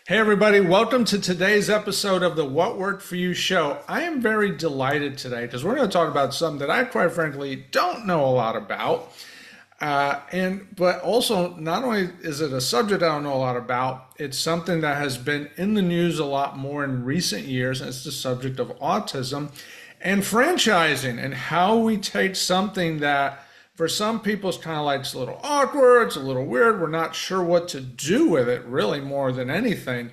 Hey, everybody, welcome to today's episode of the What Worked For You show. I am very delighted today because we're going to talk about something that I, quite frankly, don't know a lot about. But also, not only is it a subject I don't know a lot about, it's something that has been in the news a lot more in recent years, and it's the subject of autism and franchising and how we take something that for some people it's kind of like it's a little awkward, it's a little weird, we're not sure what to do with it really more than anything,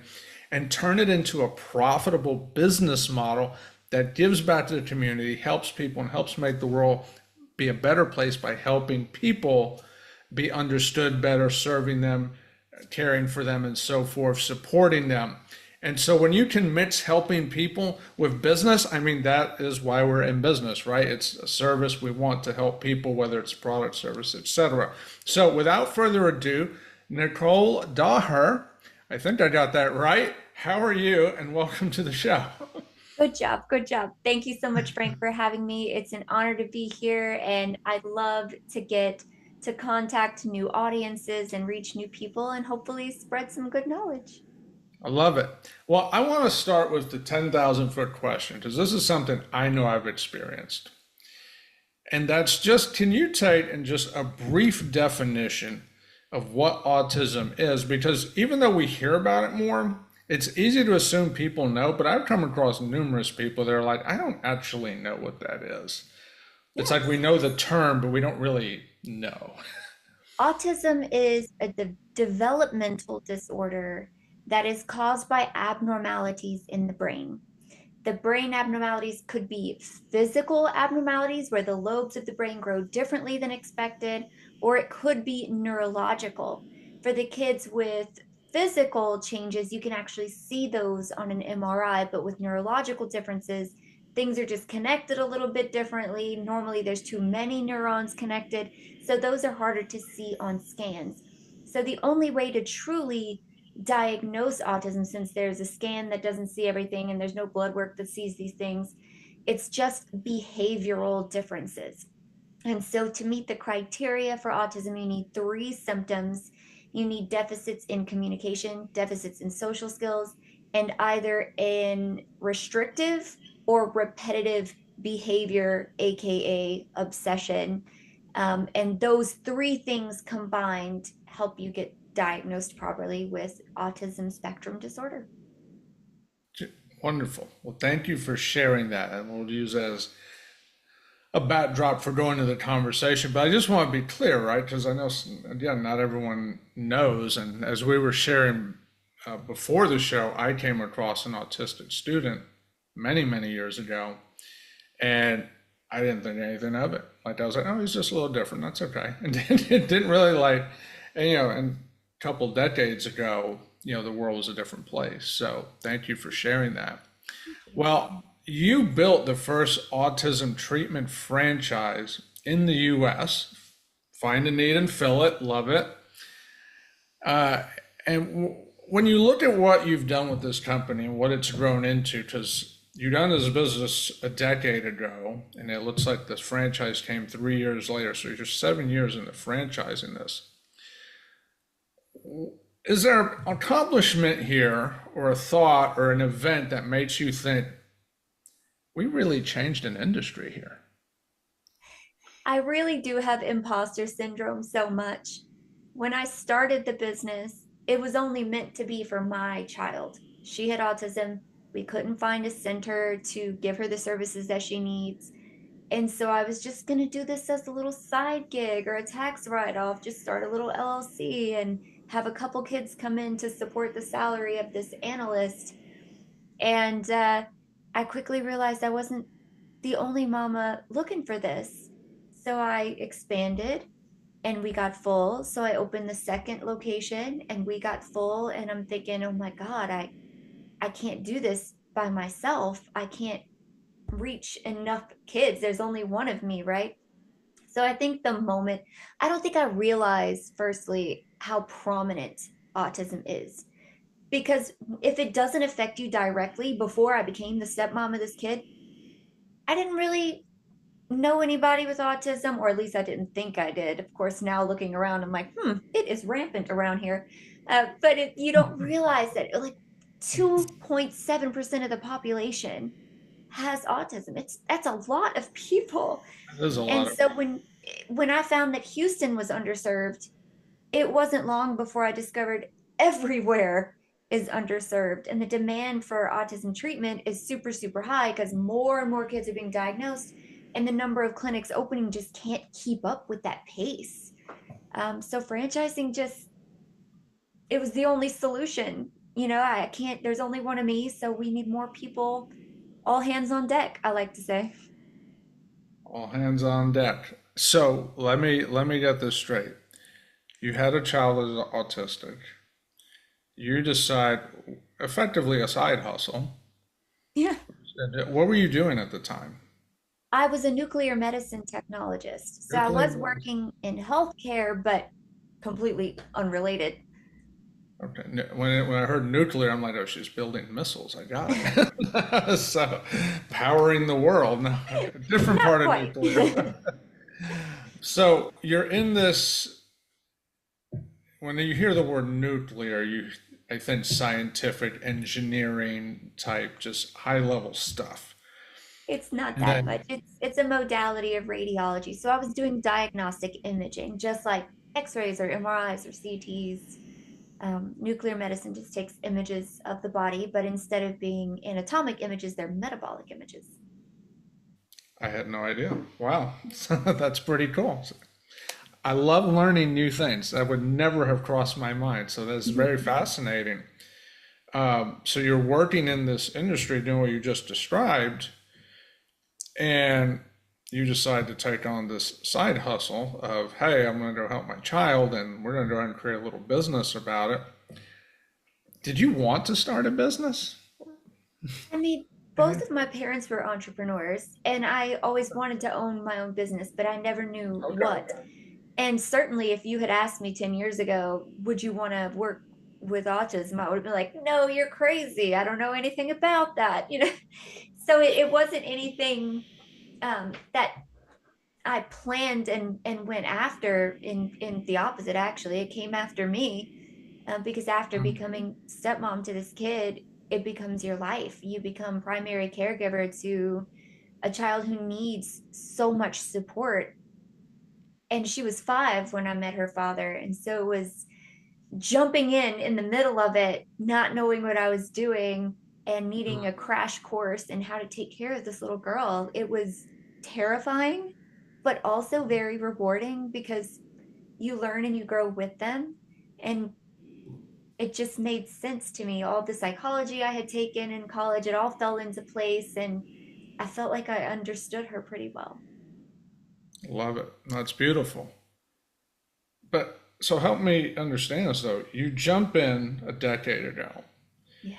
and turn it into a profitable business model that gives back to the community, helps people, and helps make the world be a better place by helping people be understood better, serving them, caring for them, and so forth, supporting them. And so when you can mix helping people with business, I mean, that is why we're in business, right? It's a service. We want to help people, whether it's product, service, etc. So without further ado, Nichole Daher, I think I got that right. How are you? And welcome to the show. Good job. Good job. Thank you so much, Frank, for having me. It's an honor to be here, and I'd love to get to contact new audiences and reach new people and hopefully spread some good knowledge. I love it. Well, I want to start with the 10,000-foot question because this is something I know I've experienced. And that's just, can you take in just a brief definition of what autism is? Because even though we hear about it more, it's easy to assume people know, but I've come across numerous people that are like, I don't actually know what that is. It's like we Yes. know the term, but we don't really know. Autism is a developmental disorder that is caused by abnormalities in the brain. The brain abnormalities could be physical abnormalities where the lobes of the brain grow differently than expected, or it could be neurological. For the kids with physical changes, you can actually see those on an MRI, but with neurological differences, things are just connected a little bit differently. Normally, there's too many neurons connected, so those are harder to see on scans. So, the only way to truly diagnose autism, since there's a scan that doesn't see everything and there's no blood work that sees these things, it's just behavioral differences. And so, to meet the criteria for autism, you need three symptoms. You need deficits in communication, deficits in social skills, and either in restrictive or repetitive behavior, aka obsession. And those three things combined help you get diagnosed properly with autism spectrum disorder. Wonderful. Well, thank you for sharing that. And we'll use that as a backdrop for going to the conversation. But I just want to be clear, right? Because I know, again, not everyone knows. And as we were sharing before the show, I came across an autistic student many, many years ago, and I didn't think anything of it. Like I was like, oh, he's just a little different. That's okay. And it didn't really like, and a couple decades ago, the world was a different place. So thank you for sharing that. Well, you built the first autism treatment franchise in the US. Find a need and fill it. Love it. Uh, and when you look at what you've done with this company and what it's grown into, because you done this business a decade ago, and it looks like this franchise came 3 years later, so you're 7 years into franchising this. Is there an accomplishment here, or a thought, or an event that makes you think we really changed an industry here? I really do have imposter syndrome so much. When I started the business, it was only meant to be for my child. She had autism. We couldn't find a center to give her the services that she needs. And so I was just going to do this as a little side gig or a tax write off, just start a little LLC and have a couple kids come in to support the salary of this analyst. And I quickly realized I wasn't the only mama looking for this. So I expanded and we got full. So I opened the second location and we got full. And I'm thinking, oh my God, I can't do this by myself. I can't reach enough kids. There's only one of me, right? So I think the moment, I don't think I realized, firstly, how prominent autism is. Because if it doesn't affect you directly, before I became the stepmom of this kid, I didn't really know anybody with autism, or at least I didn't think I did. Of course, now looking around, I'm like, it is rampant around here. But you don't realize that, like, 2.7% of the population has autism. That's a lot of people. There's a lot And of so when I found that Houston was underserved, it wasn't long before I discovered everywhere is underserved, and the demand for autism treatment is super super high because more and more kids are being diagnosed, and the number of clinics opening just can't keep up with that pace. So franchising just, it was the only solution. I can't, there's only one of me, so we need more people, all hands on deck, I like to say. all hands on deck. So let me get this straight. You had a child that is autistic. You decide effectively a side hustle. Yeah. And what were you doing at the time? I was a nuclear medicine technologist. So I Nuclear was medicine. working in healthcare, but completely unrelated. Okay. When I heard nuclear, I'm like, oh, she's building missiles. I got it. So, powering the world. No, okay. Different Not part of quite. nuclear. So you're in this. When you hear the word nuclear, I think scientific engineering type, just high level stuff. It's not And that then much. It's a modality of radiology. So I was doing diagnostic imaging, just like X-rays or MRIs or CTs. Nuclear medicine just takes images of the body, but instead of being anatomic images, they're metabolic images. I had no idea. Wow, that's pretty cool. I love learning new things. That would never have crossed my mind. So that's very fascinating. So you're working in this industry doing what you just described, and you decide to take on this side hustle of, hey, I'm going to go help my child, and we're going to go ahead and create a little business about it. Did you want to start a business? I mean, both of my parents were entrepreneurs, and I always wanted to own my own business, but I never knew what. Okay. And certainly, if you had asked me 10 years ago, would you want to work with autism? I would have been like, no, you're crazy. I don't know anything about that. So it wasn't anything that I planned and went after. In the opposite, actually, it came after me, because after becoming stepmom to this kid, it becomes your life. You become primary caregiver to a child who needs so much support. And she was 5 when I met her father, and so it was jumping in the middle of it, not knowing what I was doing and needing a crash course in how to take care of this little girl. It was terrifying, but also very rewarding because you learn and you grow with them. And it just made sense to me. All the psychology I had taken in college, it all fell into place. And I felt like I understood her pretty well. Love it. That's beautiful. But so help me understand this though. You jump in a decade ago. Yeah.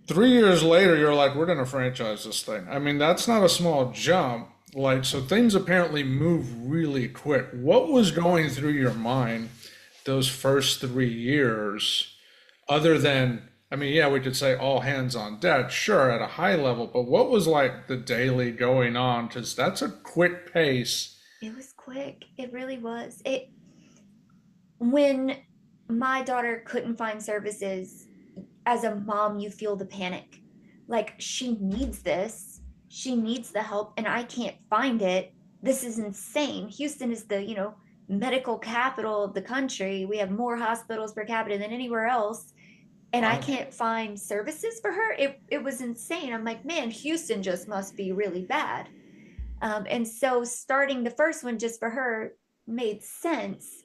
3 years later, you're like, we're going to franchise this thing. I mean, that's not a small jump. Like, so things apparently move really quick. What was going through your mind those first 3 years, other than, I mean, yeah, we could say all hands on deck, sure, at a high level, but what was like the daily going on? Because that's a quick pace. It was quick. It really was. When my daughter couldn't find services, as a mom, you feel the panic. Like, she needs this, she needs the help, and I can't find it. This is insane. Houston is the, medical capital of the country. We have more hospitals per capita than anywhere else. And I Wow. can't find services for her. It was insane. I'm like, man, Houston just must be really bad. And so starting the first one just for her made sense.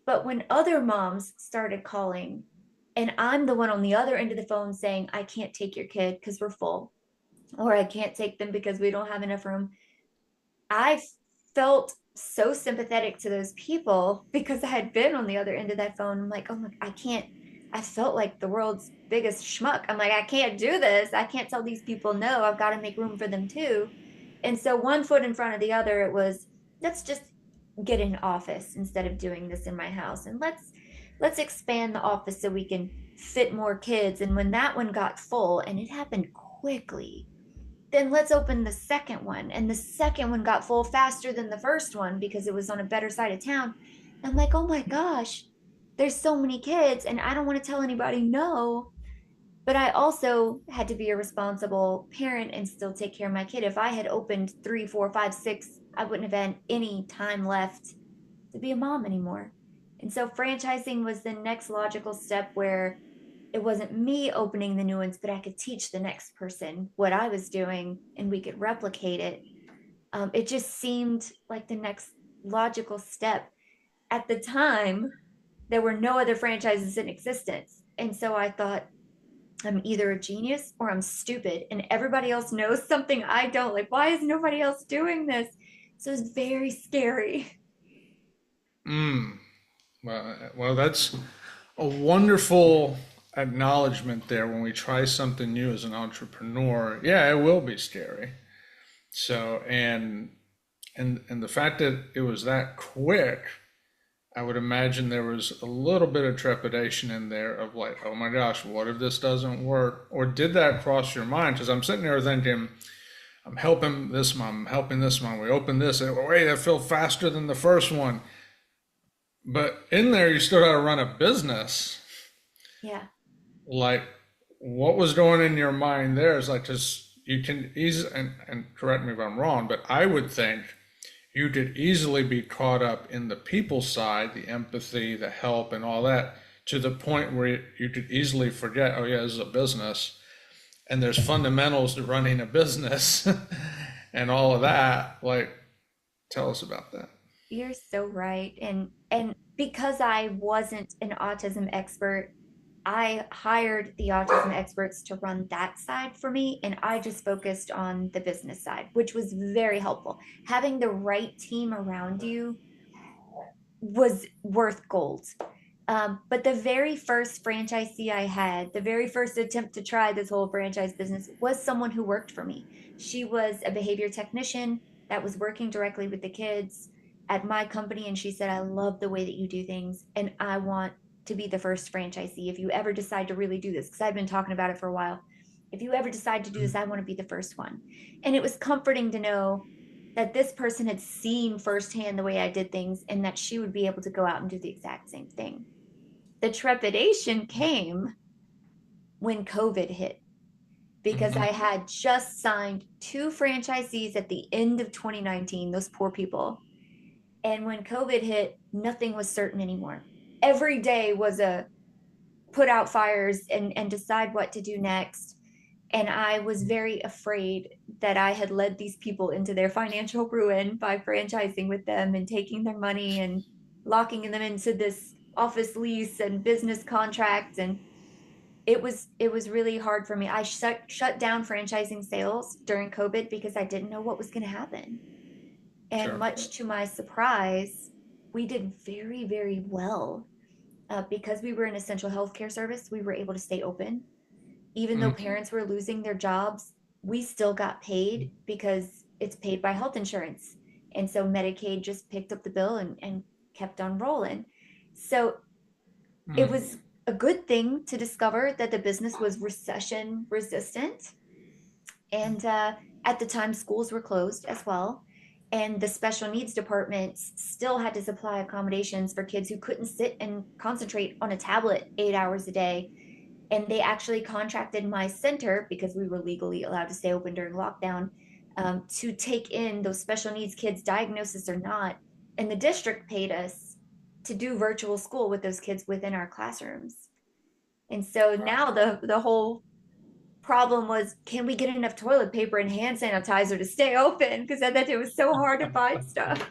But when other moms started calling, and I'm the one on the other end of the phone saying, I can't take your kid because we're full, or I can't take them because we don't have enough room, I felt so sympathetic to those people because I had been on the other end of that phone. I'm like, oh my, I can't, I felt like the world's biggest schmuck. I'm like, I can't do this. I can't tell these people no. I've got to make room for them too. And so one foot in front of the other, it was, let's just get an office instead of doing this in my house. And let's expand the office so we can fit more kids. And when that one got full, and it happened quickly, then let's open the second one. And the second one got full faster than the first one because it was on a better side of town. And I'm like, oh my gosh, there's so many kids, and I don't want to tell anybody no. But I also had to be a responsible parent and still take care of my kid. If I had opened three, four, five, six, I wouldn't have had any time left to be a mom anymore. And so franchising was the next logical step where it wasn't me opening the new ones, but I could teach the next person what I was doing and we could replicate it. It just seemed like the next logical step. At the time, there were no other franchises in existence. And so I thought, I'm either a genius or I'm stupid, and everybody else knows something I don't. Like, why is nobody else doing this? So it's very scary. Mm. Well, that's a wonderful acknowledgement there when we try something new as an entrepreneur. Yeah, it will be scary. So, and the fact that it was that quick, I would imagine there was a little bit of trepidation in there of like, oh my gosh, what if this doesn't work? Or did that cross your mind? Because I'm sitting there thinking, I'm helping this mom, I'm helping this mom. We open this, and wait, I feel faster than the first one. But in there, you still got to run a business. Yeah. Like, what was going in your mind there is like, just you can easily, and correct me if I'm wrong, but I would think you could easily be caught up in the people side, the empathy, the help, and all that, to the point where you could easily forget, oh, yeah, this is a business, and there's fundamentals to running a business and all of that. Like, tell us about that. You're so right. And because I wasn't an autism expert, I hired the autism experts to run that side for me, and I just focused on the business side, which was very helpful. Having the right team around you was worth gold. But the very first franchisee I had, the very first attempt to try this whole franchise business was someone who worked for me. She was a behavior technician that was working directly with the kids at my company. And she said, I love the way that you do things. And I want to be the first franchisee. If you ever decide to really do this, because I've been talking about it for a while, if you ever decide to do this, I want to be the first one. And it was comforting to know that this person had seen firsthand the way I did things and that she would be able to go out and do the exact same thing. The trepidation came when COVID hit because I Mm-hmm. had just signed two franchisees at the end of 2019, those poor people. And when COVID hit, nothing was certain anymore. Every day was a put out fires and decide what to do next. And I was very afraid that I had led these people into their financial ruin by franchising with them and taking their money and locking them into this office lease and business contracts. And it was really hard for me. I shut down franchising sales during COVID because I didn't know what was going to happen. And Sure. much to my surprise, we did very, very well. Because we were an essential healthcare service, we were able to stay open. Even though Mm-hmm. parents were losing their jobs, we still got paid because it's paid by health insurance. And so Medicaid just picked up the bill and kept on rolling. So it was a good thing to discover that the business was recession resistant. And at the time, schools were closed as well. And the special needs departments still had to supply accommodations for kids who couldn't sit and concentrate on a tablet 8 hours a day. And they actually contracted my center, because we were legally allowed to stay open during lockdown, to take in those special needs kids, diagnosis or not. And the district paid us to do virtual school with those kids within our classrooms. And so now the whole problem was, can we get enough toilet paper and hand sanitizer to stay open? Because that it was so hard to find stuff.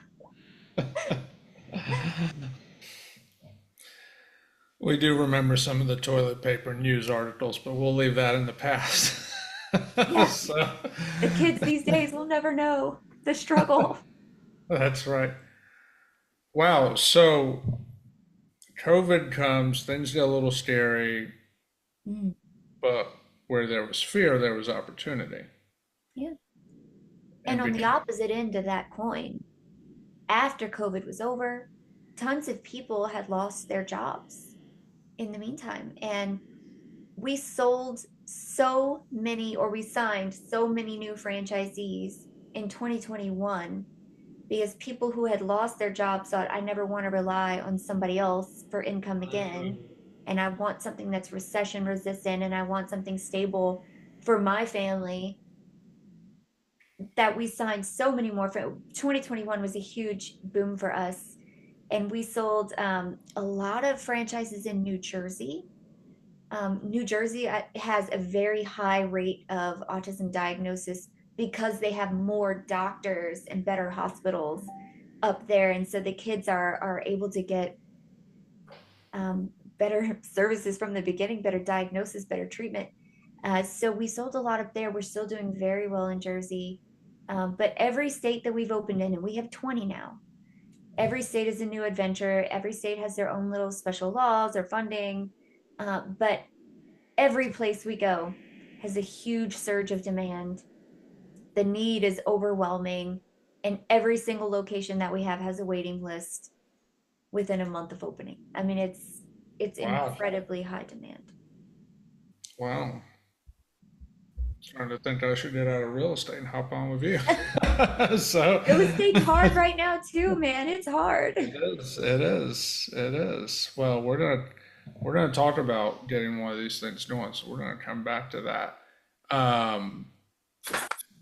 We do remember some of the toilet paper news articles, but we'll leave that in the past. Yeah, So, the kids these days will never know the struggle. that's right. Wow. So COVID comes, things get a little scary, Mm, but where there was fear, there was opportunity. yeah. And And on the because, opposite end of that coin, after COVID was over, tons of people had lost their jobs in the meantime. And we sold so many, or we signed so many new franchisees in 2021 because people who had lost their jobs thought, I never want to rely on somebody else for income again. and I want something that's recession resistant, and I want something stable for my family, that we signed so many more. 2021 was a huge boom for us, and we sold a lot of franchises in New Jersey. New Jersey has a very high rate of autism diagnosis because they have more doctors and better hospitals up there, and so the kids are able to get um, better services from the beginning, better diagnosis, better treatment. So we sold a lot up there. We're still doing very well in Jersey. But every state that we've opened in, and we have 20 now, every state is a new adventure. Every state has their own little special laws or funding. But every place we go has a huge surge of demand. The need is overwhelming. And every single location that we have has a waiting list within a month of opening. I mean, it's Wow. incredibly high demand. Wow. Starting to think I should get out of real estate and hop on with you. So Real estate's hard right now too, man. It's hard. it is. It is. It is. Well, we're gonna talk about getting one of these things going, so we're gonna come back to that. Um,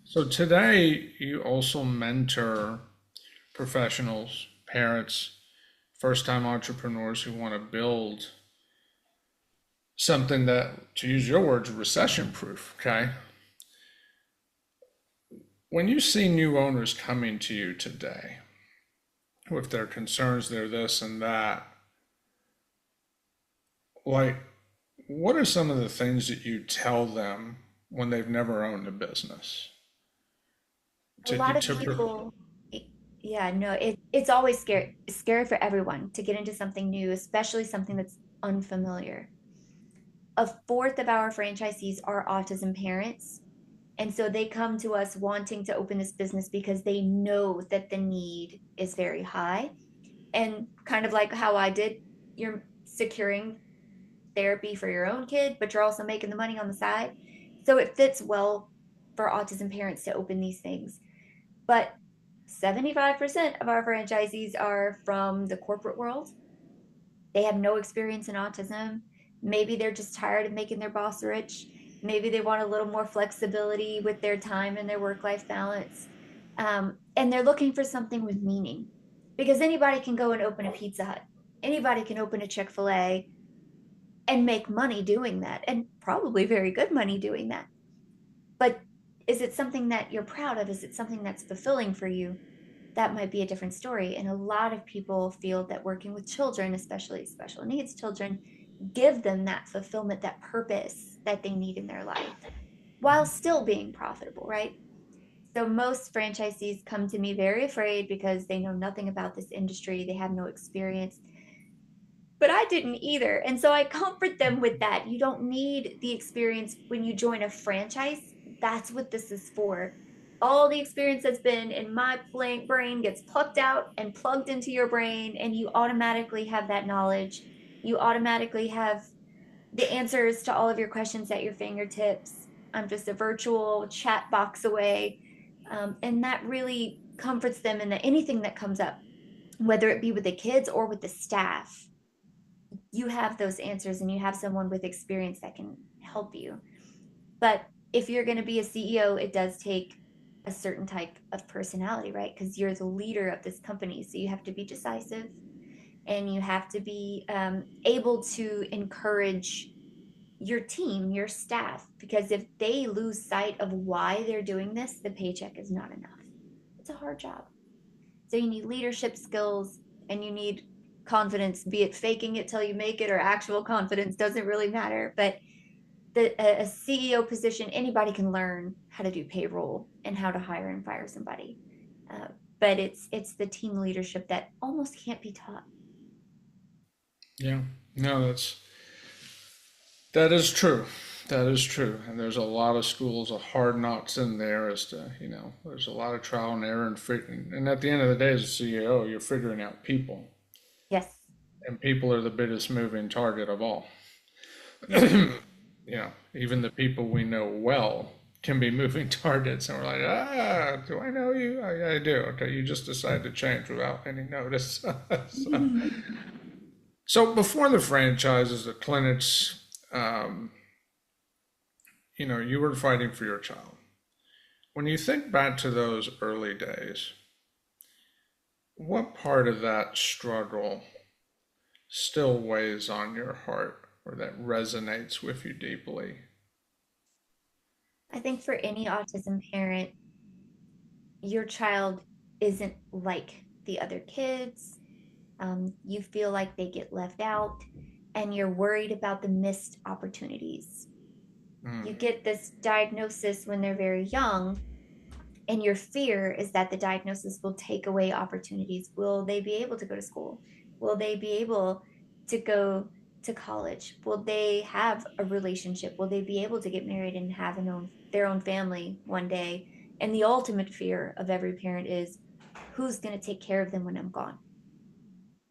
so today you also mentor professionals, parents, first-time entrepreneurs who want to build something that, to use your words, recession-proof. Okay. When you see new owners coming to you today with their concerns, their this and that, like, what are some of the things that you tell them when they've never owned a business? A lot of people, yeah, no, it's always scary for everyone to get into something new, especially something that's unfamiliar. A fourth of our franchisees are autism parents. And so they come to us wanting to open this business because they know that the need is very high. And kind of like how I did, you're securing therapy for your own kid, but you're also making the money on the side. So it fits well for autism parents to open these things. But 75% of our franchisees are from the corporate world. They have no experience in autism. Maybe they're just tired of making their boss rich. Maybe they want a little more flexibility with their time and their work life balance. And they're looking for something with meaning, because anybody can go and open a Pizza Hut. Anybody can open a Chick-fil-A and make money doing that, and probably very good money doing that. But is it something that you're proud of? Is it something that's fulfilling for you? That might be a different story. And a lot of people feel that working with children, especially special needs children, give them that fulfillment, that purpose that they need in their life while still being profitable, right? So most franchisees come to me very afraid because they know nothing about this industry, they have no experience, but I didn't either. And so I comfort them with that. You don't need the experience when you join a franchise. That's what this is for. All the experience that's been in my brain gets plucked out and plugged into your brain, and you automatically have that knowledge. You automatically have the answers to all of your questions at your fingertips. I'm just a virtual chat box away. And that really comforts them in that anything that comes up, whether it be with the kids or with the staff, you have those answers and you have someone with experience that can help you. But if you're going to be a CEO, it does take a certain type of personality, right? Because you're the leader of this company. So you have to be decisive, and you have to be able to encourage your team, your staff, because if they lose sight of why they're doing this, the paycheck is not enough. It's a hard job. So you need leadership skills, and you need confidence, be it faking it till you make it or actual confidence, doesn't really matter. But a CEO position, anybody can learn how to do payroll and how to hire and fire somebody. Uh, but it's the team leadership that almost can't be taught. Yeah, no, that is true. That is true. And there's a lot of schools of hard knocks in there as to, there's a lot of trial and error and figuring. And at the end of the day, as a CEO, you're figuring out people. Yes. And people are the biggest moving target of all. Yep. Even the people we know well can be moving targets. And we're like, do I know you? I do. Okay, you just decided to change without any notice. So, So before the franchises, the clinics, um, you were fighting for your child. When you think back to those early days, what part of that struggle still weighs on your heart or that resonates with you deeply? I think for any autism parent, your child isn't like the other kids. You feel like they get left out, and you're worried about the missed opportunities. Mm, You get this diagnosis when they're very young, and your fear is that the diagnosis will take away opportunities. Will they be able to go to school? Will they be able to go to college? Will they have a relationship? Will they be able to get married and have their own family one day? And the ultimate fear of every parent is, who's going to take care of them when I'm gone?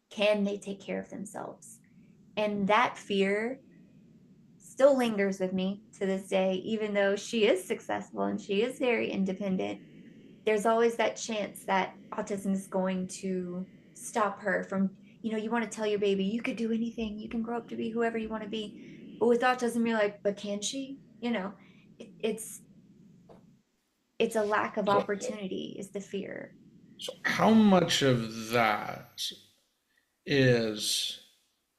Can they take care of themselves? And that fear still lingers with me to this day, even though she is successful and she is very independent. There's always that chance that autism is going to stop her from, you want to tell your baby, you could do anything, you can grow up to be whoever you want to be. But with autism, you're like, but can she? It, it's it's a lack of So, opportunity is the fear. so how much of that is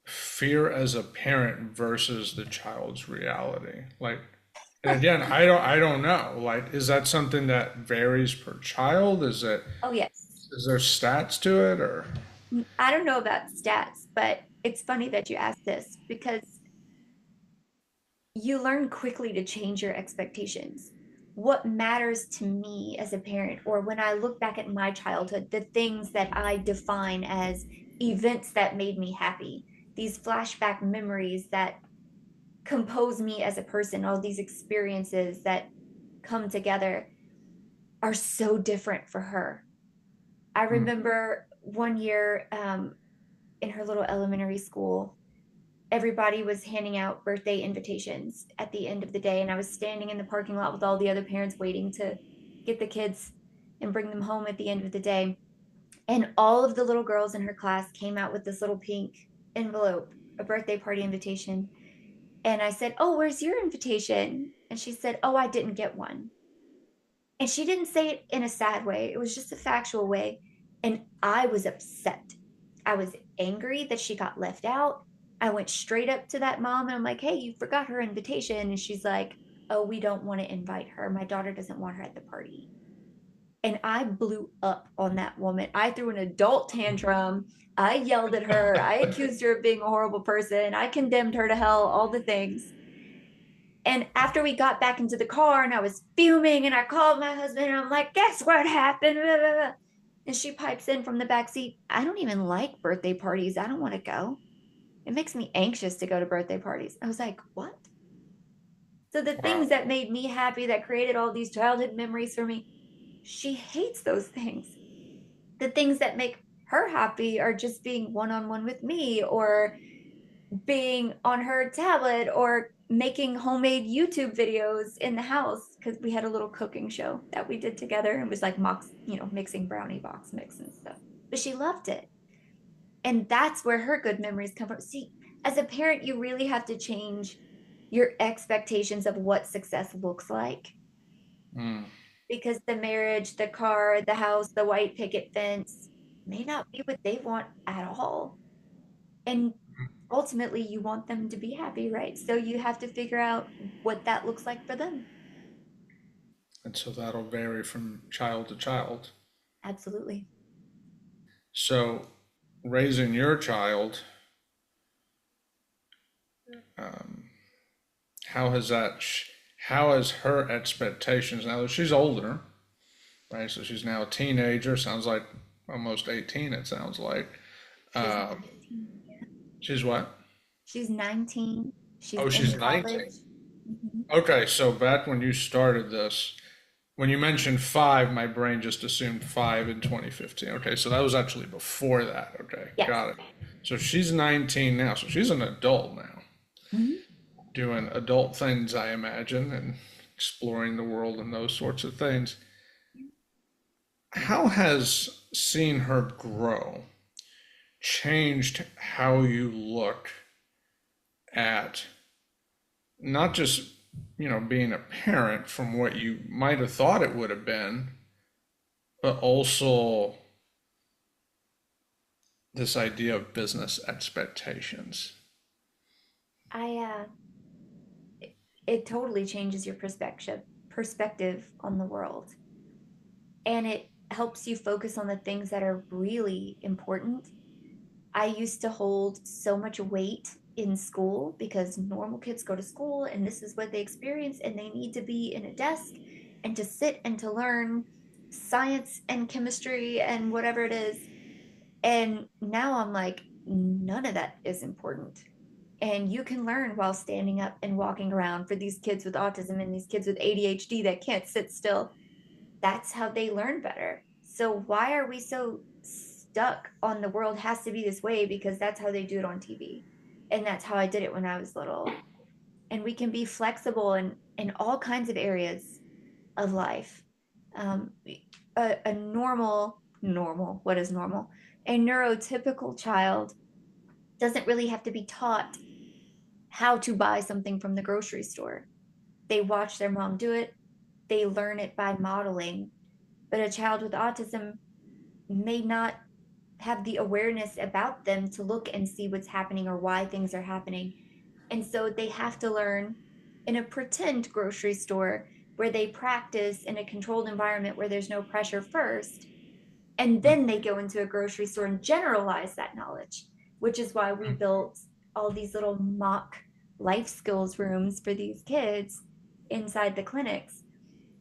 fear as a parent versus the child's reality? Like, and again, I don't know. Like, is that something that varies per child? Oh yes. Is there stats to it or? I don't know about stats, but it's funny that you asked this because you learn quickly to change your expectations. What matters to me as a parent, or when I look back at my childhood, the things that I define as events that made me happy, these flashback memories that compose me as a person, all these experiences that come together are so different for her. I Mm, remember one year in her little elementary school, everybody was handing out birthday invitations at the end of the day. And I was standing in the parking lot with all the other parents waiting to get the kids and bring them home at the end of the day. And all of the little girls in her class came out with this little pink envelope, a birthday party invitation. And I said, "Oh, where's your invitation?" And she said, "Oh, I didn't get one." And she didn't say it in a sad way, it was just a factual way. And I was upset. I was angry that she got left out. I went straight up to that mom and I'm like, "Hey, you forgot her invitation." And she's like, "Oh, we don't want to invite her. My daughter doesn't want her at the party." And I blew up on that woman. I threw an adult tantrum. I yelled at her. I accused her of being a horrible person. I condemned her to hell, all the things. And after we got back into the car and I was fuming and I called my husband and I'm like, "Guess what happened?" And she pipes in from the back seat, "I don't even like birthday parties. I don't want to go. It makes me anxious to go to birthday parties." I was like, "What?" So the things wow. that made me happy, that created all these childhood memories for me, she hates those things. The things that make her happy are just being one on one with me or being on her tablet or making homemade YouTube videos in the house because we had a little cooking show that we did together and it was like mixing brownie box mix and stuff. But she loved it. And that's where her good memories come from. See, as a parent, you really have to change your expectations of what success looks like Mm. because the marriage, the car, the house, the white picket fence may not be what they want at all. And ultimately you want them to be happy, right? So you have to figure out what that looks like for them. And so that'll vary from child to child. Absolutely. So raising your child, um, how has that, how has her expectations now that she's older, right? So she's now a teenager, sounds like almost 18, it sounds like. She's Um, 19. Yeah. she's what? She's 19. She's Oh, in she's college. 19. Mhm. Okay, so back when you started this, when you mentioned five, my brain just assumed five in 2015. Okay, so that was actually before that. Okay, Yes. got it. So she's 19 now, so she's an adult now, Mhm. doing adult things, I imagine, and exploring the world and those sorts of things. How has seeing her grow changed how you look at not just, being a parent from what you might have thought it would have been, but also this idea of business expectations. I it totally changes your perspective on the world, and it helps you focus on the things that are really important. I used to hold so much weight in school because normal kids go to school and this is what they experience, and they need to be in a desk and to sit and to learn science and chemistry and whatever it is. And now I'm like, none of that is important. And you can learn while standing up and walking around. For these kids with autism and these kids with ADHD that can't sit still, that's how they learn better. So why are we so stuck on the world has to be this way because that's how they do it on TV? And that's how I did it when I was little. And we can be flexible in all kinds of areas of life. Um, a normal, what is normal? A neurotypical child doesn't really have to be taught how to buy something from the grocery store. They watch their mom do it, they learn it by modeling. But a child with autism may not have the awareness about them to look and see what's happening or why things are happening. And so they have to learn in a pretend grocery store where they practice in a controlled environment where there's no pressure first. And then they go into a grocery store and generalize that knowledge, which is why we built all these little mock life skills rooms for these kids inside the clinics.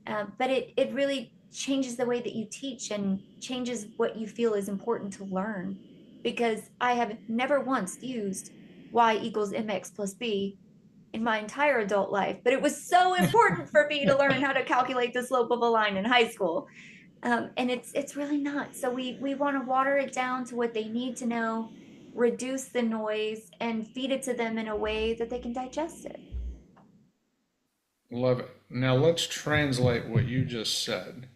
But it really changes the way that you teach and changes what you feel is important to learn. Because I have never once used y equals mx plus b in my entire adult life, but it was so important for me to learn how to calculate the slope of a line in high school. And it's really not. So we want to water it down to what they need to know, reduce the noise, and feed it to them in a way that they can digest it. Love it. Now let's translate what you just said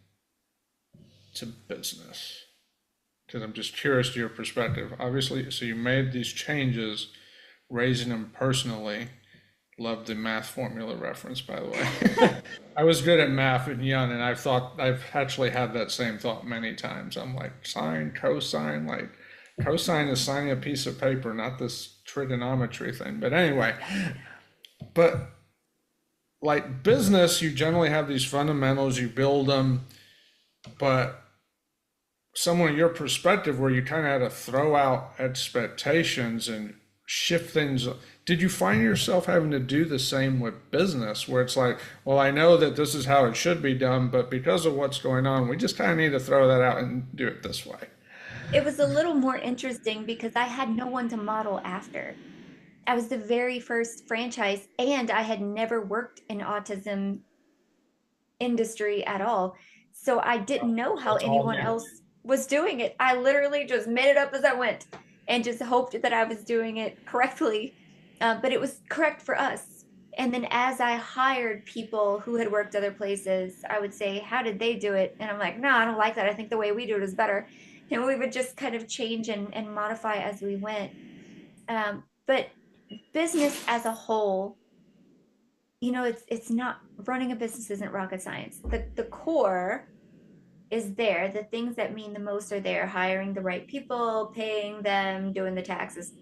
to business, because I'm just curious to your perspective. Obviously, so you made these changes, raising them personally. Love the math formula reference, by the way. I was good at math and young, and I've actually had that same thought many times. I'm like, sine, cosine, like cosine is signing a piece of paper, not this trigonometry thing. But anyway, but like business, you generally have these fundamentals, you build them, but someone in your perspective where you kind of had to throw out expectations and shift things. Did you find yourself having to do the same with business where it's like, well, I know that this is how it should be done, but because of what's going on, we just kind of need to throw that out and do it this way? It was a little more interesting because I had no one to model after. I was the very first franchise, and I had never worked in autism industry at all. So I didn't know how It's all anyone new. else was doing it. I literally just made it up as I went and just hoped that I was doing it correctly. But it was correct for us. And then as I hired people who had worked other places, I would say, how did they do it? And I'm like, no, I don't like that. I think the way we do it is better. And we would just kind of change and modify as we went. But business as a whole, it's not, running a business isn't rocket science. The core is there. The things that mean the most are there: hiring the right people, paying them, doing the taxes,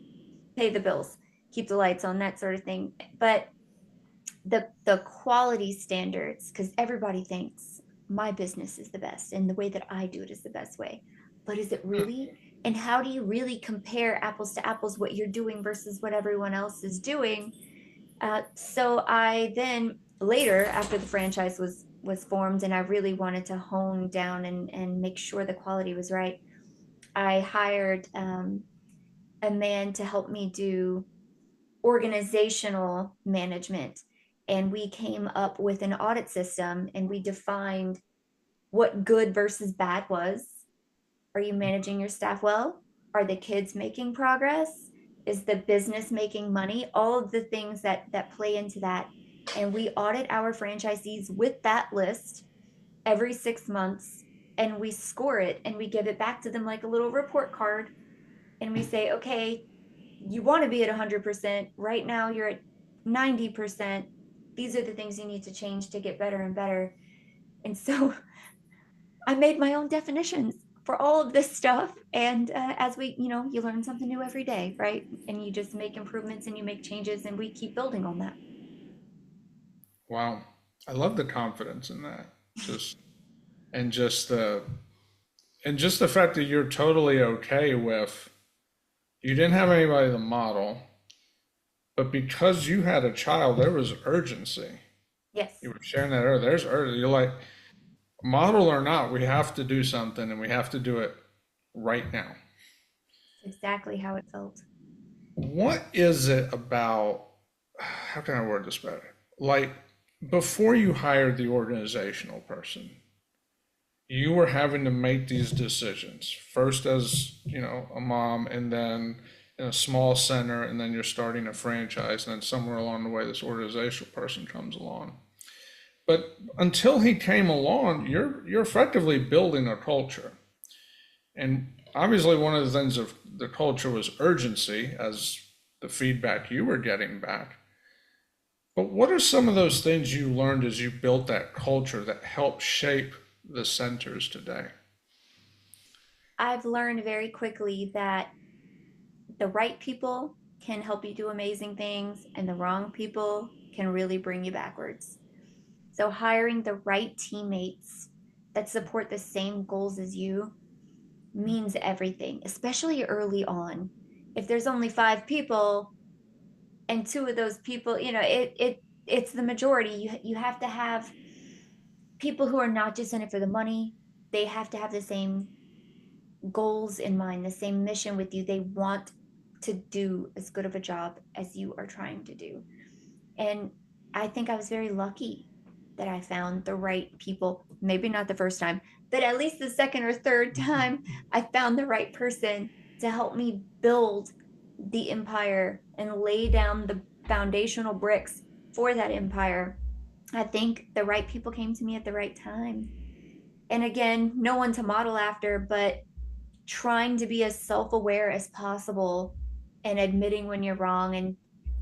pay the bills, keep the lights on, that sort of thing. But the quality standards, because everybody thinks my business is the best and the way that I do it is the best way. But is it really? And how do you really compare apples to apples, what you're doing versus what everyone else is doing? So I then later, after the franchise was formed, and I really wanted to hone down and make sure the quality was right, I hired a man to help me do organizational management, and we came up with an audit system, and we defined what good versus bad was. Are you managing your staff well? Are the kids making progress? Is the business making money? All of the things that play into that. And we audit our franchisees with that list every 6 months, and we score it and we give it back to them like a little report card. and we say, okay, you want to be at 100%. Right now, you're at 90%. These are the things you need to change to get better and better. And so I made my own definitions for all of this stuff. And as we, you learn something new every day, right? And you just make improvements and you make changes, and we keep building on that. Wow. I love the confidence in that. Just and just the fact that you're totally okay with you didn't have anybody to model, but because you had a child, there was urgency. Yes, You were sharing that earlier. There's urgency. You're like, model or not, we have to do something and we have to do it right now. exactly how it felt. What is it about, how can I word this better? Like, before you hired the organizational person, you were having to make these decisions first as, a mom, and then in a small center, and then you're starting a franchise, and then somewhere along the way, this organizational person comes along. But until he came along, you're effectively building a culture. And obviously, one of the things of the culture was urgency, as the feedback you were getting back. But what are some of those things you learned as you built that culture that helped shape the centers today? I've learned very quickly that the right people can help you do amazing things, and the wrong people can really bring you backwards. So, hiring the right teammates that support the same goals as you means everything, especially early on. If there's only five people and two of those people, it's the majority. You have to have people who are not just in it for the money. They have to have the same goals in mind, the same mission with you. They want to do as good of a job as you are trying to do. And I think I was very lucky that I found the right people. Maybe not the first time, but at least the second or third time, I found the right person to help me build the empire and lay down the foundational bricks for that empire. I think the right people came to me at the right time. And again, no one to model after, but trying to be as self-aware as possible and admitting when you're wrong and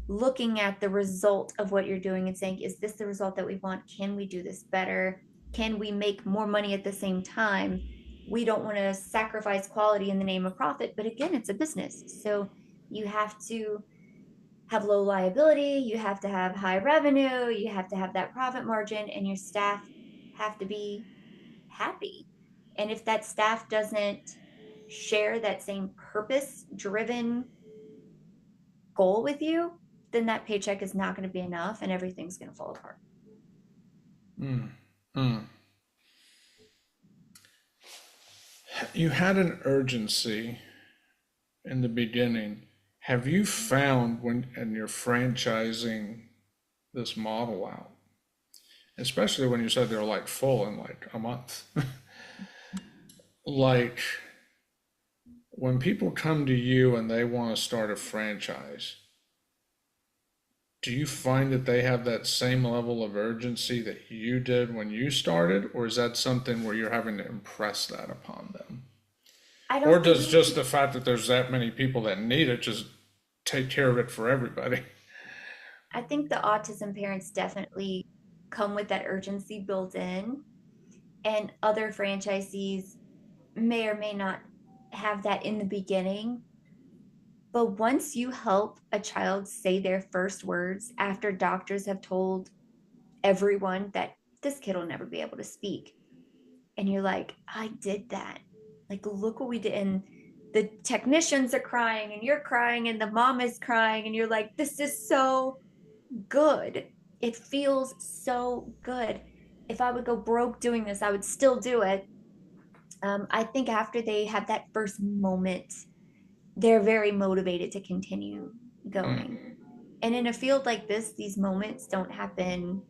looking at the result of what you're doing and saying, is this the result that we want? Can we do this better? Can we make more money at the same time? We don't want to sacrifice quality in the name of profit, but again, it's a business. So you have to have low liability, you have to have high revenue, you have to have that profit margin, and your staff have to be happy. And if that staff doesn't share that same purpose driven goal with you, then that paycheck is not going to be enough and everything's going to fall apart. Mm. Mm. You had an urgency in the beginning. Have you found when and you're franchising this model out, especially when you said they're like full in like a month, like when people come to you and they want to start a franchise, do you find that they have that same level of urgency that you did when you started, or is that something where you're having to impress that upon them? I Or don't think does just the fact that there's that many people that need it just take care of it for everybody? I think the autism parents definitely come with that urgency built in, and other franchisees may or may not have that in the beginning. But once you help a child say their first words after doctors have told everyone that this kid will never be able to speak, and you're like, I did that. Like, look what we did. And the technicians are crying, and you're crying, and the mom is crying, and you're like, this is so good. It feels so good. If I would go broke doing this, I would still do it. I think after they have that first moment, they're very motivated to continue going. Mm, And in a field like this, these moments don't happen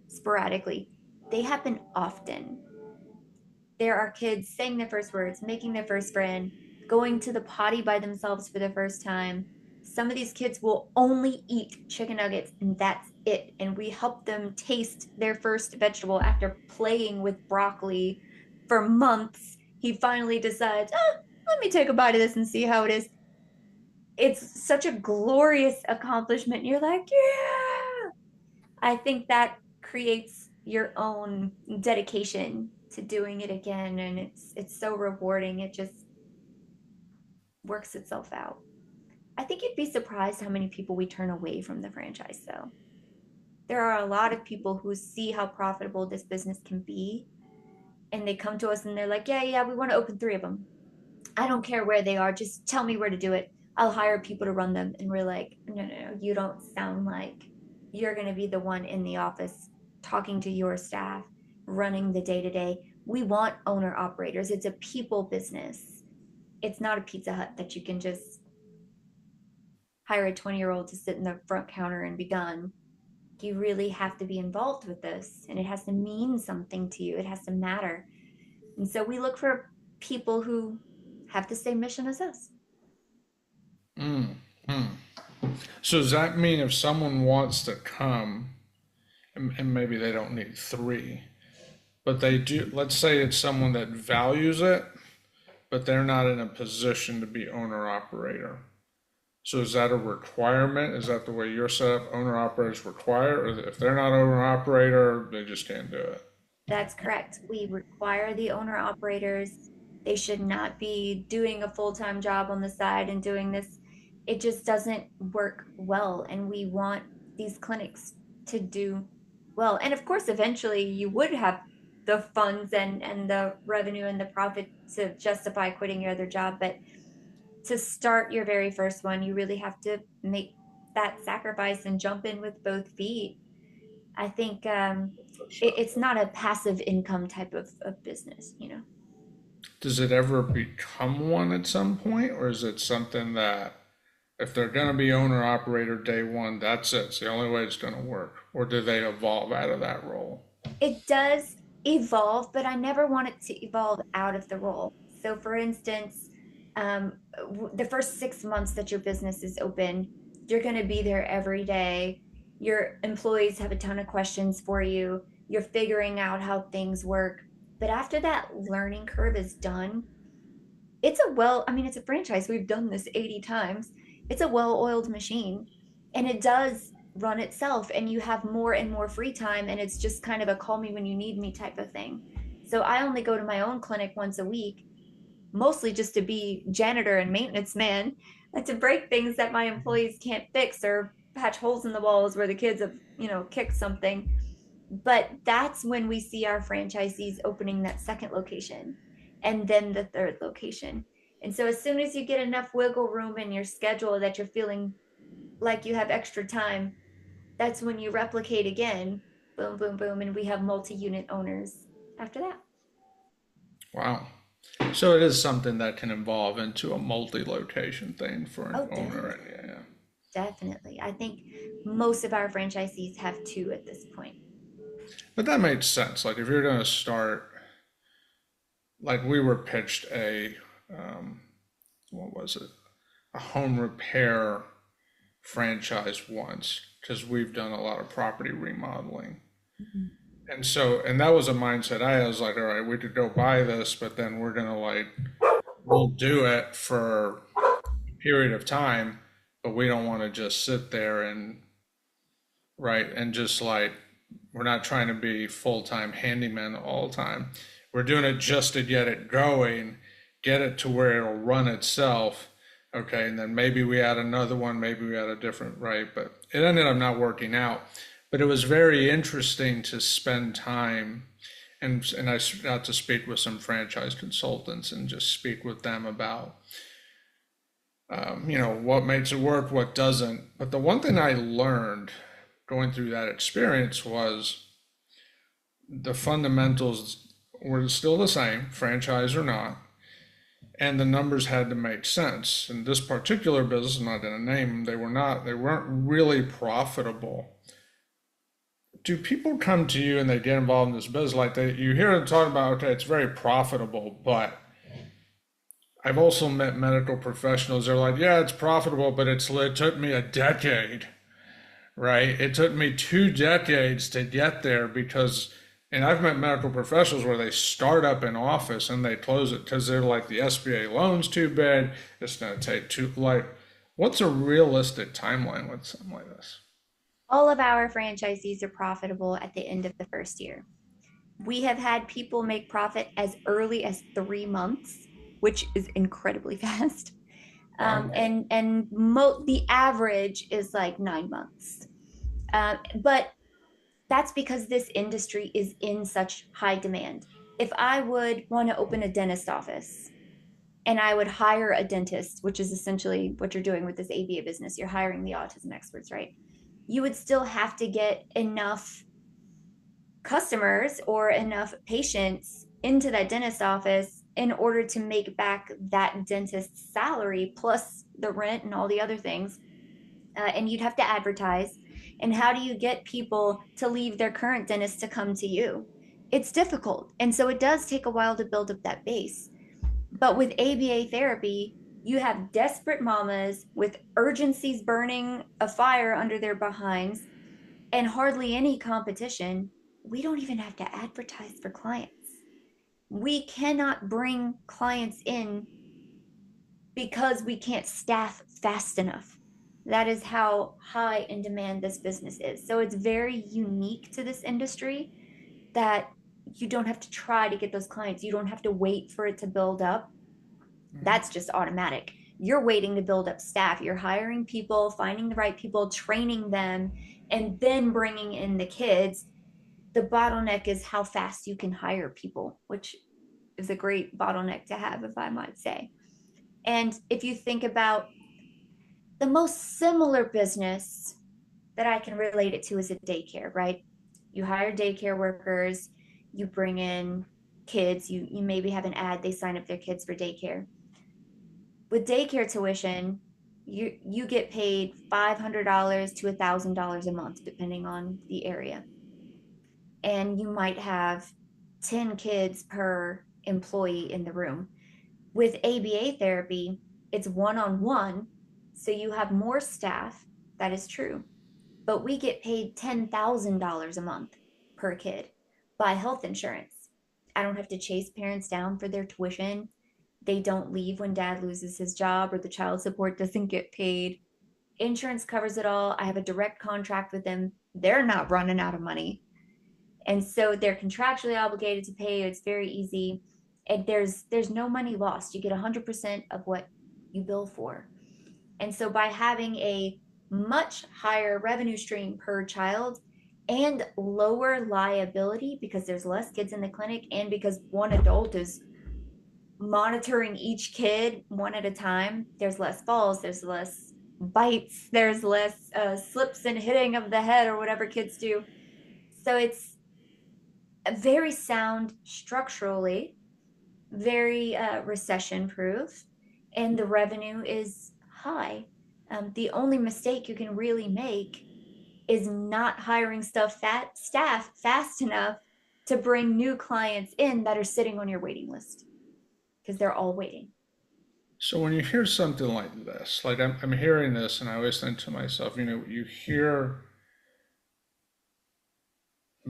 sporadically, they happen often. There are kids saying their first words, making their first friend, going to the potty by themselves for the first time. Some of these kids will only eat chicken nuggets and that's it. And we help them taste their first vegetable after playing with broccoli for months. He finally decides, let me take a bite of this and see how it is. it's such a glorious accomplishment. You're like, yeah. I think that creates your own dedication to doing it again, and it's so rewarding. It just works itself out. I think you'd be surprised how many people we turn away from the franchise though. There are a lot of people who see how profitable this business can be, and they come to us and they're like, yeah, yeah, we want to open 3 of them. I don't care where they are, just tell me where to do it. I'll hire people to run them. And we're like, no, no, no, you don't sound like you're going to be the one in the office talking to your staff, running the day to day. We want owner operators. It's a people business. It's not a Pizza Hut that you can just hire a 20-year-old to sit in the front counter and be done. You really have to be involved with this, and it has to mean something to you. It has to matter. And so we look for people who have the same mission as us. So does that mean if someone wants to come, and maybe they don't need three, but they do, let's say it's someone that values it, but they're not in a position to be owner operator. So is that a requirement? Is that the way you're set up? Owner operators require, or if they're not owner operator, they just can't do it? That's correct. We require the owner operators. They should not be doing a full-time job on the side and doing this. It just doesn't work well. And we want these clinics to do well. And of course, eventually you would have the funds and the revenue and the profit to justify quitting your other job. But to start your very first one, you really have to make that sacrifice and jump in with both feet. I think For sure. it's not a passive income type of business, you know. Does it ever become one at some point, or is it something that if they're going to be owner operator day one, that's it? It's the only way it's going to work. Or do they evolve out of that role? It does evolve, but I never want it to evolve out of the role. So, for instance, the first 6 months that your business is open, you're going to be there every day. Your employees have a ton of questions for you. You're figuring out how things work. But after that learning curve is done, I mean, it's a franchise. We've done this 80 times. It's a well oiled machine and it does run itself, and you have more and more free time. And it's just kind of a call me when you need me type of thing. So I only go to my own clinic once a week, mostly just to be janitor and maintenance man, to break things that my employees can't fix or patch holes in the walls where the kids have, kicked something. But that's when we see our franchisees opening that second location and then the third location. And so as soon as you get enough wiggle room in your schedule that you're feeling like you have extra time, that's when you replicate again. Boom, boom, boom. And we have multi-unit owners after that. Wow. So it is something that can evolve into a multi-location thing for an Oh, owner. definitely. And yeah, yeah. Definitely. I think most of our franchisees have two at this point. But that makes sense. Like if you're going to start, like we were pitched what was it? A home repair franchise once because we've done a lot of property remodeling. Mhm. And so, and that was a mindset I was like, all right, we could go buy this, but then we'll do it for a period of time, but we don't want to just sit there and, right, and just like, we're not trying to be full-time handyman all the time. We're doing it just to get it going, get it to where it'll run itself. Okay, and then maybe we add another one, maybe we add a different, right? But it ended up not working out. But it was very interesting to spend time, and I got to speak with some franchise consultants and just speak with them about, what makes it work, what doesn't. But the one thing I learned going through that experience was the fundamentals were still the same, franchise or not, and the numbers had to make sense. In this particular business, I'm not going to name them, they weren't really profitable. Do people come to you and they get involved in this business like you hear them talking about, okay, it's very profitable, but I've also met medical professionals, they're like, yeah, it's profitable, but it took me a decade, right? It took me 2 decades to get there because, and I've met medical professionals where they start up an office and they close it because they're like, the SBA loan's too big, it's going to take too, like, What's a realistic timeline with something like this? All of our franchisees are profitable at the end of the first year. We have had people make profit as early as 3 months, which is incredibly fast. Wow. The average is like 9 months. But that's because this industry is in such high demand. If I would want to open a dentist office and I would hire a dentist, which is essentially what you're doing with this ABA business, you're hiring the autism experts, right? You would still have to get enough customers or enough patients into that dentist office in order to make back that dentist's salary plus the rent and all the other things. And you'd have to advertise. And how do you get people to leave their current dentist to come to you? It's difficult. And so it does take a while to build up that base. But with ABA therapy, you have desperate mamas with urgencies burning a fire under their behinds and hardly any competition. We don't even have to advertise for clients. We cannot bring clients in because we can't staff fast enough. That is how high in demand this business is. So it's very unique to this industry that you don't have to try to get those clients. You don't have to wait for it to build up. That's just automatic. You're waiting to build up staff. You're hiring people, finding the right people, training them, and then bringing in the kids. The bottleneck is how fast you can hire people, which is a great bottleneck to have, if I might say. And if you think about the most similar business that I can relate it to is a daycare, right? You hire daycare workers, you bring in kids, you maybe have an ad, they sign up their kids for daycare. With daycare tuition, you get paid $500 to $1,000 a month, depending on the area. And you might have 10 kids per employee in the room. With ABA therapy, it's one on one. So you have more staff. That is true. But we get paid $10,000 a month per kid by health insurance. I don't have to chase parents down for their tuition. They don't leave when dad loses his job or the child support doesn't get paid. Insurance covers it all. I have a direct contract with them. They're not running out of money. And so they're contractually obligated to pay you. It's very easy. And there's no money lost. You get 100% of what you bill for. And so by having a much higher revenue stream per child and lower liability because there's less kids in the clinic and because one adult is monitoring each kid one at a time, there's less falls, there's less bites, there's less slips and hitting of the head or whatever kids do. So it's very sound structurally, very recession proof, and the revenue is high. The only mistake you can really make is not hiring staff fast enough to bring new clients in that are sitting on your waiting list because they're all waiting. So when you hear something like this, like I'm hearing this, and I always think to myself, you hear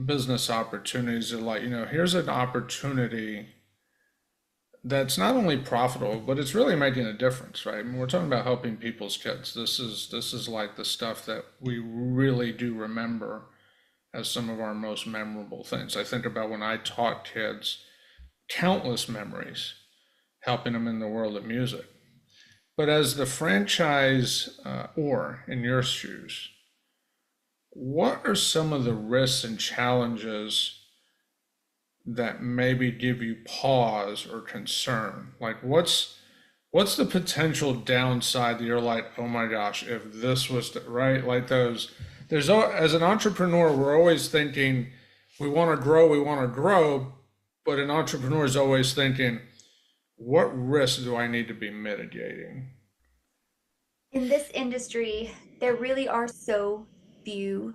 business opportunities that like, here's an opportunity that's not only profitable, but it's really making a difference, right? I mean, we're talking about helping people's kids. This is like the stuff that we really do remember as some of our most memorable things. I think about when I taught kids, countless memories, helping them in the world of music. But as the franchise or in your shoes, what are some of the risks and challenges that maybe give you pause or concern? Like what's the potential downside that you're like, oh my gosh, if this was right, like those, as an entrepreneur, we're always thinking we want to grow, but an entrepreneur is always thinking, what risks do I need to be mitigating? In this industry, there really are so few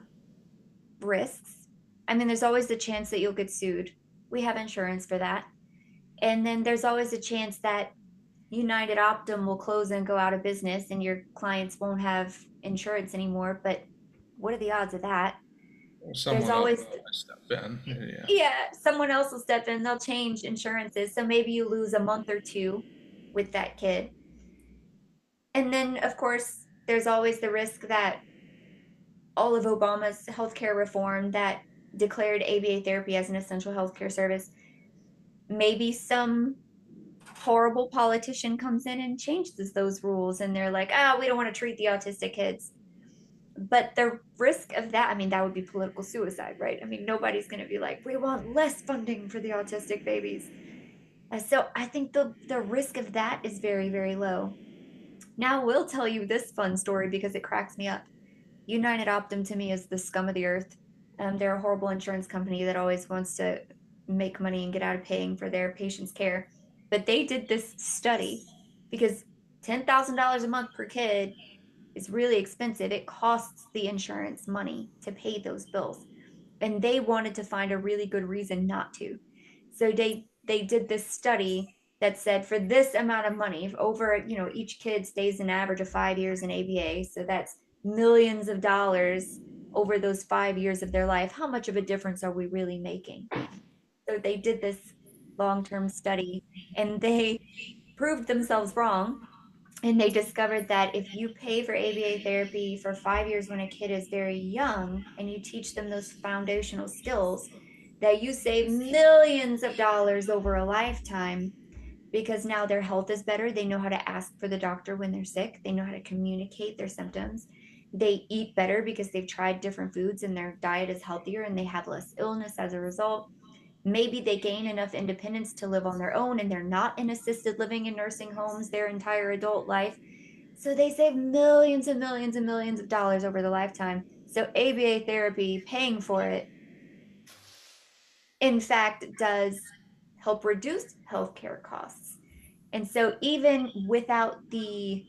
risks. I mean, there's always the chance that you'll get sued. We have insurance for that. And then there's always a chance that United Optum will close and go out of business and your clients won't have insurance anymore. But what are the odds of that? There's Someone else always, will always step in. Yeah. yeah, someone else will step in, they'll change insurances. So maybe you lose a month or two with that kid. And then, of course, there's always the risk that all of Obama's healthcare reform that declared ABA therapy as an essential healthcare service, maybe some horrible politician comes in and changes those rules and they're like, ah, we don't want to treat the autistic kids. But the risk of that, I mean, that would be political suicide, right? I mean, nobody's going to be like, we want less funding for the autistic babies. So I think the risk of that is very, very low. Now, we'll tell you this fun story because it cracks me up. United Optum to me is the scum of the earth. They're a horrible insurance company that always wants to make money and get out of paying for their patients' care. But they did this study because $10,000 a month per kid is really expensive. It costs the insurance money to pay those bills. And they wanted to find a really good reason not to. So they did this study that said for this amount of money, if over, each kid stays an average of 5 years in ABA, so that's millions of dollars over those 5 years of their life, how much of a difference are we really making? So they did this long-term study and they proved themselves wrong, and they discovered that if you pay for ABA therapy for 5 years when a kid is very young and you teach them those foundational skills, that you save millions of dollars over a lifetime because now their health is better. They know how to ask for the doctor when they're sick, they know how to communicate their symptoms. They eat better because they've tried different foods and their diet is healthier and they have less illness as a result. Maybe they gain enough independence to live on their own and they're not in assisted living in nursing homes their entire adult life. So they save millions and millions and millions of dollars over the lifetime. So ABA therapy, paying for it, in fact, does help reduce healthcare costs. And so even without the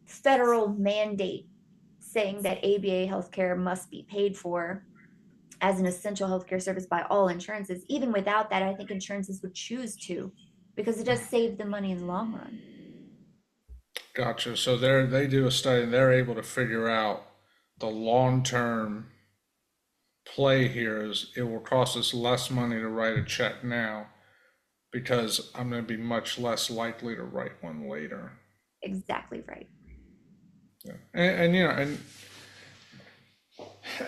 federal mandate saying that ABA healthcare must be paid for as an essential healthcare service by all insurances, even without that, I think insurances would choose to because it does save them money in the long run. Gotcha. So they do a study and they're able to figure out the long-term play here is it will cost us less money to write a check now because I'm going to be much less likely to write one later. Exactly right. Yeah.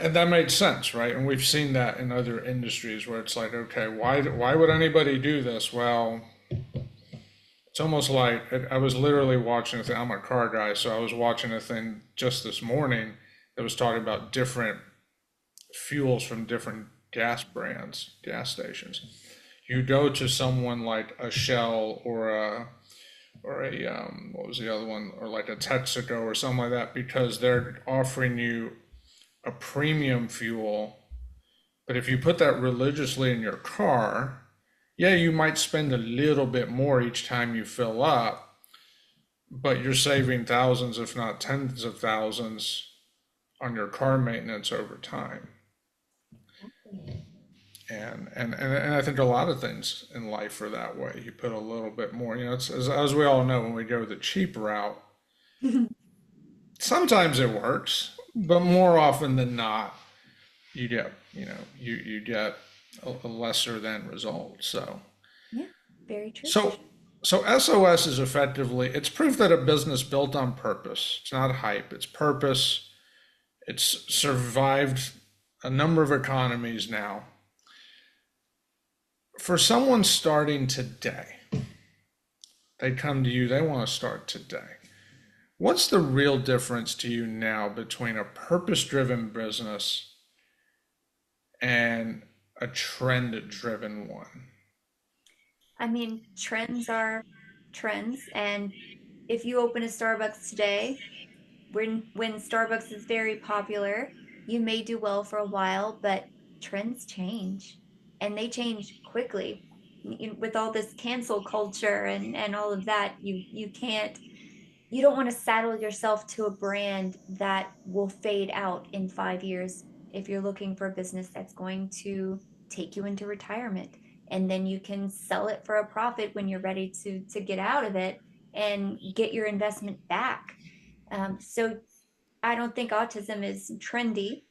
And that made sense, right? And we've seen that in other industries where it's like, okay, why would anybody do this? Well, it's almost like I was literally watching a thing. I'm a car guy, so I was watching a thing just this morning that was talking about different fuels from different gas brands, gas stations. You go to someone like a Shell or a what was the other one, or like a Texaco or something like that, because they're offering you a premium fuel. But if you put that religiously in your car, yeah, you might spend a little bit more each time you fill up, but you're saving thousands, if not tens of thousands, on your car maintenance over time. And I think a lot of things in life are that way. You put a little bit more, it's as we all know, when we go the cheap route, sometimes it works, but more often than not, you get a lesser than result. Yeah, very true. So so SOS is effectively it's proof that a business built on purpose. It's not hype, it's purpose. It's survived a number of economies now. For someone starting today, they come to you, they want to start today. What's the real difference to you now between a purpose-driven business and a trend-driven one? I mean, trends are trends, and if you open a Starbucks today, when Starbucks is very popular, you may do well for a while, but trends change and they change quickly. With all this cancel culture and all of that, you don't want to saddle yourself to a brand that will fade out in 5 years if you're looking for a business that's going to take you into retirement. And then you can sell it for a profit when you're ready to get out of it and get your investment back. So I don't think autism is trendy.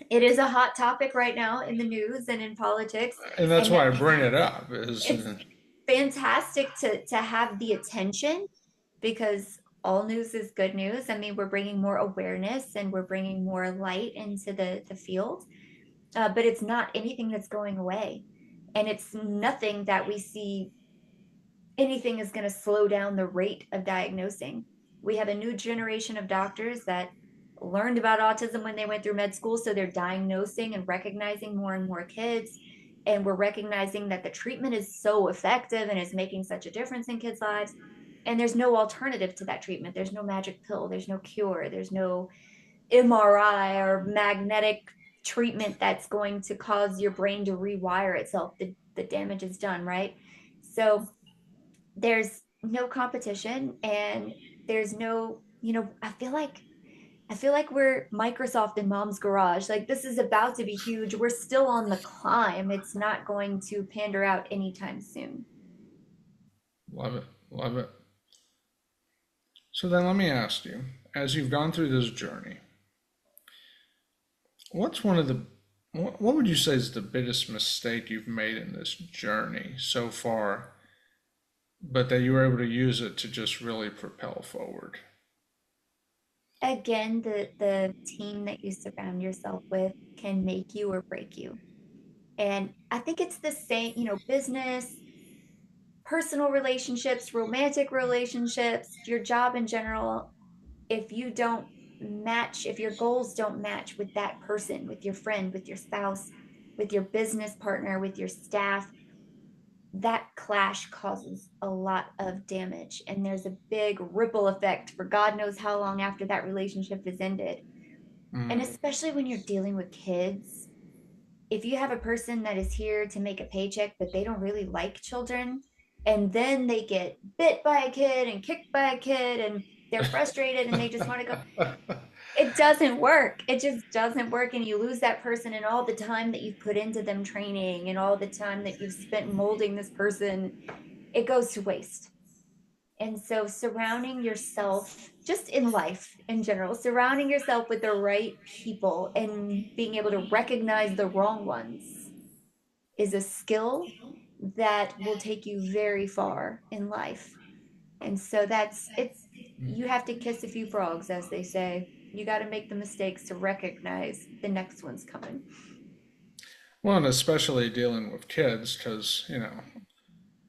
It is a hot topic right now in the news and in politics, And that's and why I bring it up is it's fantastic to have the attention because all news is good news. I mean, we're bringing more awareness and we're bringing more light into the field, but it's not anything that's going away. And it's nothing that we see anything is going to slow down the rate of diagnosing. We have a new generation of doctors that learned about autism when they went through med school. So they're diagnosing and recognizing more and more kids. And we're recognizing that the treatment is so effective and is making such a difference in kids' lives. And there's no alternative to that treatment. There's no magic pill, there's no cure, there's no MRI or magnetic treatment that's going to cause your brain to rewire itself. The damage is done, right? So there's no competition and there's no, I feel like we're Microsoft in mom's garage. Like this is about to be huge. We're still on the climb. It's not going to pander out anytime soon. Love it. Love it. So then let me ask you, as you've gone through this journey, what's one of the, what would you say is the biggest mistake you've made in this journey so far, but that you were able to use it to just really propel forward? Again, the team that you surround yourself with can make you or break you. And I think it's the same, business, personal relationships, romantic relationships, your job in general. If you don't match, if your goals don't match with that person, with your friend, with your spouse, with your business partner, with your staff, that clash causes a lot of damage. And there's a big ripple effect for God knows how long after that relationship is ended. And Mm, especially when you're dealing with kids, if you have a person that is here to make a paycheck, but they don't really like children, and then they get bit by a kid and kicked by a kid, and they're frustrated and they just want to go, it doesn't work. It just doesn't work. And you lose that person and all the time that you've put into them training and all the time that you've spent molding this person, it goes to waste. And so surrounding yourself, just in life in general, surrounding yourself with the right people and being able to recognize the wrong ones is a skill that will take you very far in life. And so it's, you have to kiss a few frogs, as they say. You got to make the mistakes to recognize the next one's coming. well, and especially dealing with kids, because,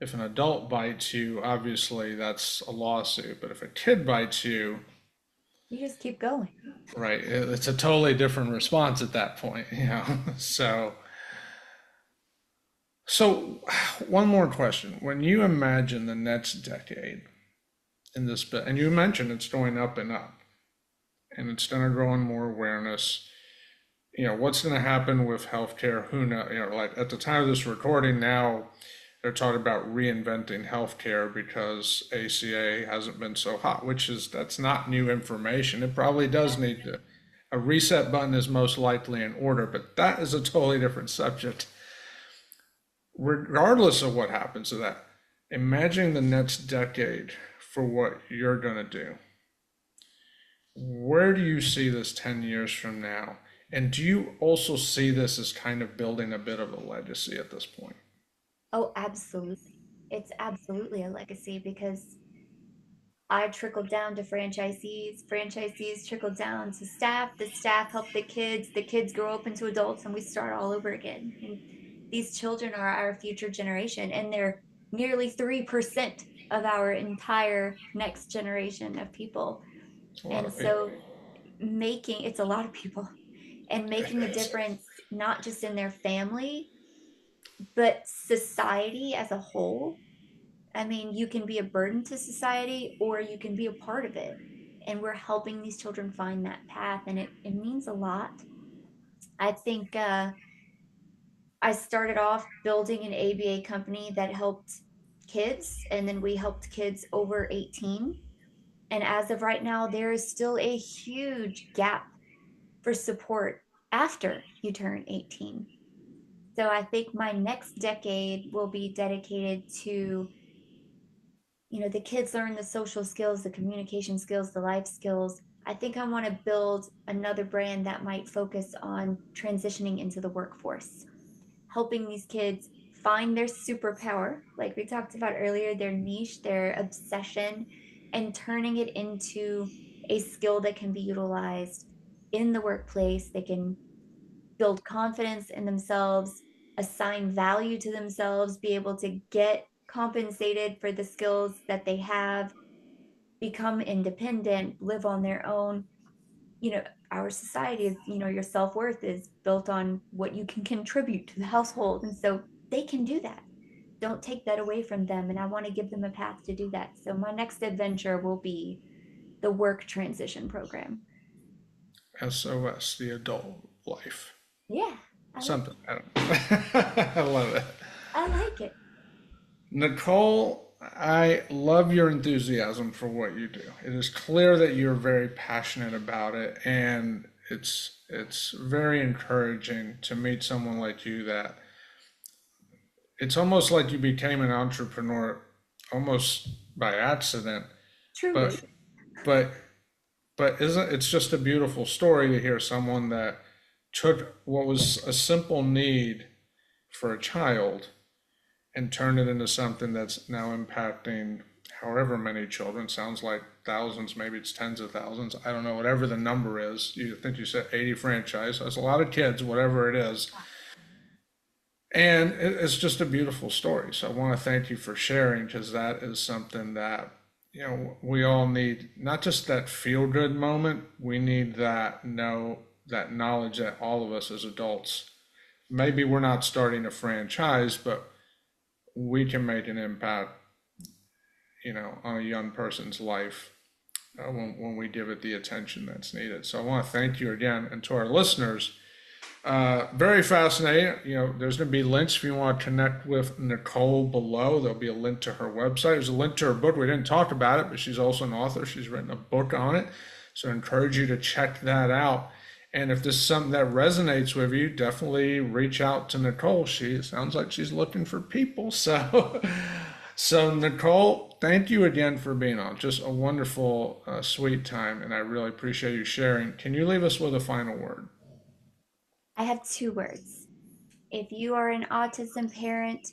if an adult bites you, obviously that's a lawsuit. But if a kid bites you, You just keep going. right, it's a totally different response at that point. So one more question. When you imagine the next decade in this bit, and you mentioned it's going up and up, and it's going to grow in more awareness, what's going to happen with healthcare? Who knows? Like at the time of this recording now, they're talking about reinventing healthcare because ACA hasn't been so hot, that's not new information. It probably does need to, a reset button is most likely in order, but that is a totally different subject. Regardless of what happens to that, imagine the next decade for what you're going to do. Where do you see this 10 years from now? And do you also see this as kind of building a bit of a legacy at this point? Oh, absolutely. It's absolutely a legacy because I trickled down to franchisees, franchisees trickled down to staff, the staff help the kids grow up into adults, and we start all over again. And these children are our future generation, and they're nearly 3% of our entire next generation of people. It's a lot And of people. so making it's a lot of people and making a difference not just in their family, but society as a whole. I mean, you can be a burden to society or you can be a part of it. And we're helping these children find that path, and it means a lot. I think I started off building an ABA company that helped kids, and then we helped kids over 18. And as of right now, there is still a huge gap for support after you turn 18. So I think my next decade will be dedicated to, the kids learn the social skills, the communication skills, the life skills. I think I want to build another brand that might focus on transitioning into the workforce, helping these kids find their superpower, like we talked about earlier, their niche, their obsession, and turning it into a skill that can be utilized in the workplace. They can build confidence in themselves, assign value to themselves, be able to get compensated for the skills that they have, become independent, live on their own. You know, our society is, your self-worth is built on what you can contribute to the household. And so they can do that. Don't take that away from them. And I want to give them a path to do that. So my next adventure will be the work transition program. SOS, the adult life. Yeah, I like Something. it. I don't know. I love it. I like it. Nichole, I love your enthusiasm for what you do. It is clear that you're very passionate about it, and it's very encouraging to meet someone like you that it's almost like you became an entrepreneur almost by accident, but Truly. but but isn't it's just a beautiful story to hear someone that took what was a simple need for a child and turned it into something that's now impacting however many children. Sounds like thousands, maybe it's tens of thousands. I don't know, whatever the number is. You think you said 80 franchise. That's a lot of kids, whatever it is. And it's just a beautiful story. So I want to thank you for sharing because that is something that, we all need, not just that feel good moment, we need that knowledge that all of us as adults, maybe we're not starting a franchise, but we can make an impact, on a young person's life when we give it the attention that's needed. So I want to thank you again. And to our listeners, very fascinating. There's going to be links if you want to connect with Nichole below. There'll be a link to her website. There's a link to her book. We didn't talk about it, but she's also an author. She's written a book on it. So I encourage you to check that out. And if this is something that resonates with you, definitely reach out to Nichole. She sounds like she's looking for people. So, so Nichole, thank you again for being on. Just a wonderful, sweet time, and I really appreciate you sharing. Can you leave us with a final word? I have two words. If you are an autism parent,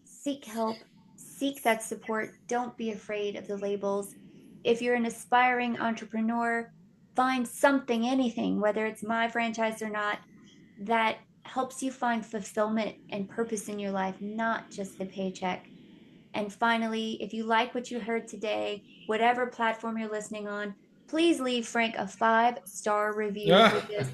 seek help, seek that support. Don't be afraid of the labels. If you're an aspiring entrepreneur, find something, anything, whether it's my franchise or not, that helps you find fulfillment and purpose in your life, not just the paycheck. And finally, if you like what you heard today, whatever platform you're listening on, please leave Frank a 5-star review Yeah. for this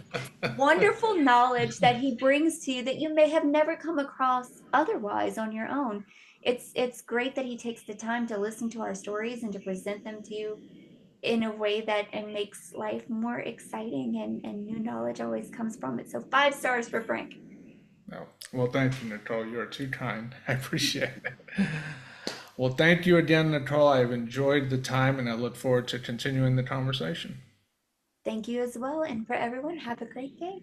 wonderful knowledge that he brings to you that you may have never come across otherwise on your own. It's great that he takes the time to listen to our stories and to present them to you in a way that and makes life more exciting, and new knowledge always comes from it. So 5 stars for Frank. No. Well, thank you, Nichole. You are too kind. I appreciate it. Well, thank you again, Nichole. I've enjoyed the time and I look forward to continuing the conversation. Thank you as well. And for everyone, have a great day.